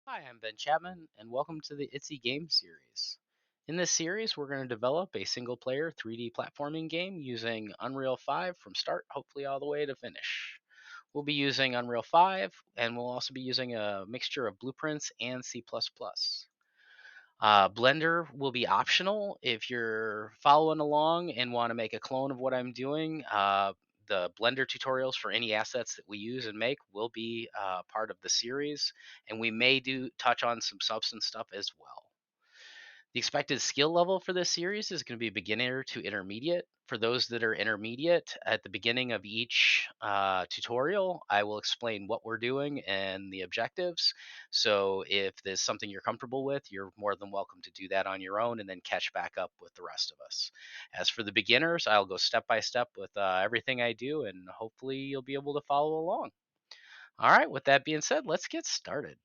Hi, I'm Ben Chapman, and welcome to the Itsy Game Series. In this series, we're going to develop a single player 3D platforming game using Unreal 5 from start, hopefully, all the way to finish. We'll be using Unreal 5, and we'll also be using a mixture of blueprints and C. Blender will be optional if you're following along and want to make a clone of what I'm doing. The Blender tutorials for any assets that we use and make will be part of the series, and we may do touch on some substance stuff as well. The expected skill level for this series is going to be beginner to intermediate. For those that are intermediate, at the beginning of each tutorial, I will explain what we're doing and the objectives. So if there's something you're comfortable with, you're more than welcome to do that on your own and then catch back up with the rest of us. As for the beginners, I'll go step by step with everything I do, and hopefully you'll be able to follow along. All right, with that being said, let's get started.